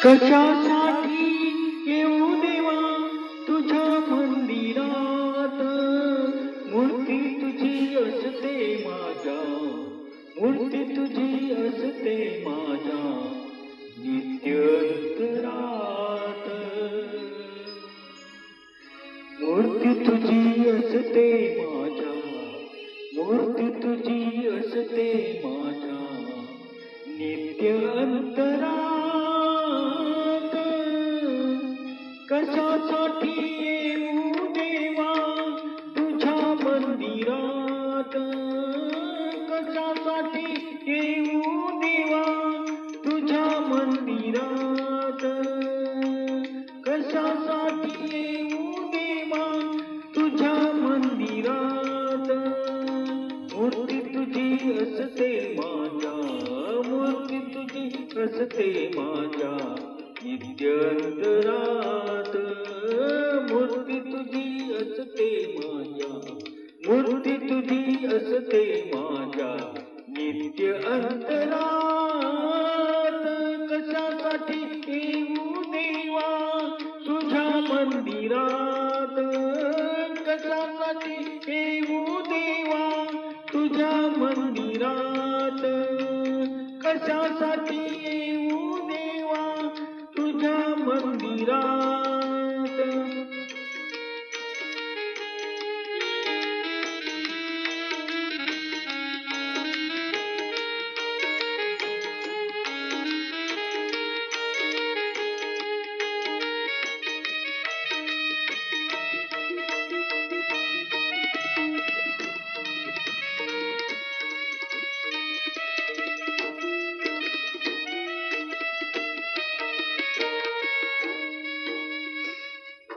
कशासाठी येऊ देवा तुझ्या मंदिरात? मूर्ती तुझी असते माझ्या, मूर्ती तुझी असते माझ्या नित्य अंतरात. मूर्ती तुझी असते माझ्या, मूर्ती तुझी असते माझ्या नित्य अंतरात. कशासाठी येऊ देवा तुझ्या मंदिरात? कशासाठी येऊ देवा तुझ्या मंदिरात? कशासाठी येऊ देवा तुझ्या मंदिरात? मूर्ती तुझी असते माझ्या, मूर्ती तुझी असते माझ्या नित्य अंतरात. मूर्ती तुझी असते माझ्या, मूर्ती तुझी असते माझ्या नित्य अंतरात. कशासाठी येऊ देवा तुझ्या मंदिरात? कशासाठी येऊ देवा तुझ्या मंदिरात? कशासाठी येऊ देवा तुझ्या मंदिरात?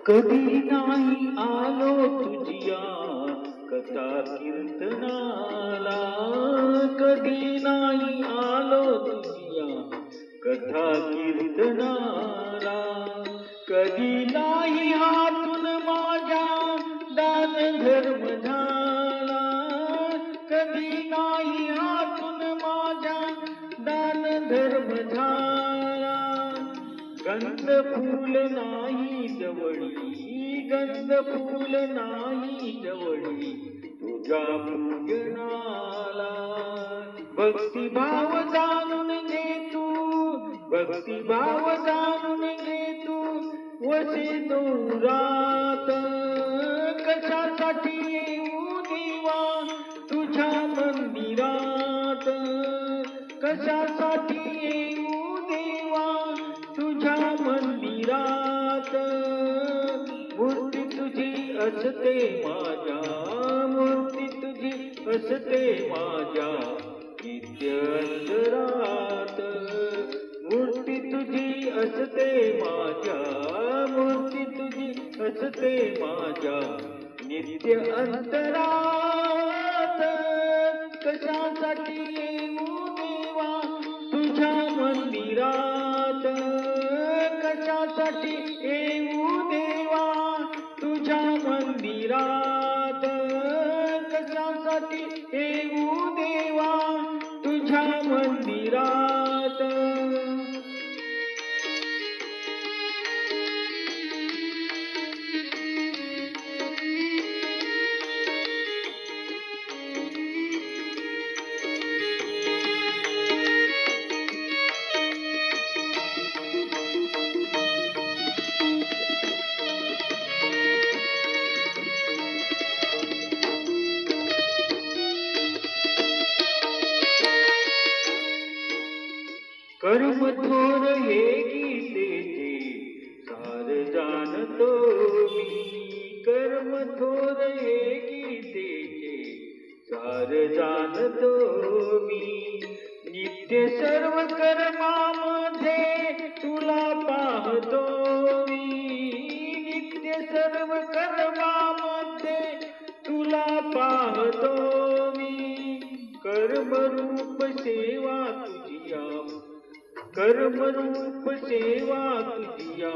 कधी नाही आलो तुझिया कथा कीर्तनाला, कधी नाही आलो तुझिया कथा कीर्तनाला. कधी नाही हातून माझ्या दान धर्म झाला, कधी नाही हातून माझ्या दान धर्म झाला. गंध फूल नाही जवळी, गंध फूल नाही जवळी तुझ्या पूजनाला. भक्तिभाव जाणून घे तू, भक्तिभाव जाणून घे तू वसे दूरात. कशासाठी येऊ देवा तुझ्या मंदिरात? कशासाठी येऊ देवा तुझ्या मंदिरात? मूर्ती तुझी असते माझ्या, मूर्ती तुझी असते माझ्या नित्य अंतरात. मूर्ती तुझी असते माझ्या, मूर्ती तुझी असते माझ्या नित्य अंतरात. कशासाठी येऊ देवा तुझ्या मंदिरात? कशासाठी येऊ देवा तुझ्या मंदिरात? कशासाठी येऊ देवा तुझ्या मंदिरात? कर्म थोर हे गीतेचे सार जाणतो मी, कर्म थोर हे गीतेचे सार जाणतो मी. नित्य सर्व कर्मामध्ये तुला पाहतो मी, नित्य सर्व कर्मामध्ये तुला पाहतो मी. कर्मरूप सेवा तुझिया, कर्मरूप सेवा तुझिया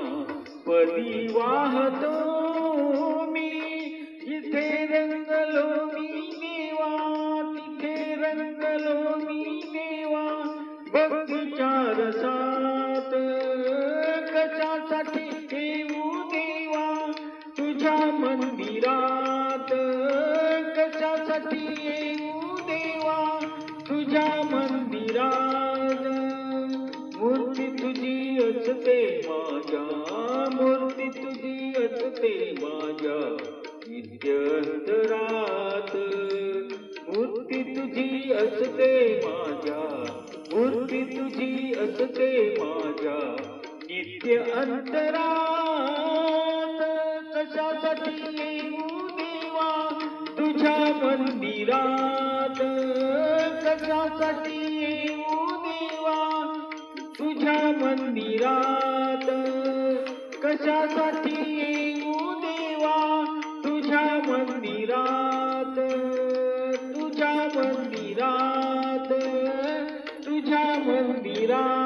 पदी वाहतो मी. जिथे रंगलो मी देवा, तिथे रंगलो मी देवा भक्तीच्या रसात. कशासाठी येऊ देवा तुझ्या मंदिरात कशासाठी येऊ देवा तुझ्या मंदिरात मूर्ती तुझी असते माझ्या मूर्ती तुझी असते माझ्या नित्य अंतरात मूर्ती तुझी असते माझ्या मूर्ती तुझी असते माझ्या नित्य अंतरात कशासाठी येऊ देवा तुझ्या मंदिरात कशासाठी येऊ देवा तुझ्या मंदिरात कशासाठी येऊ देवा तुझ्या मंदिरात तुझ्या मंदिरात तुझ्या मंदिरात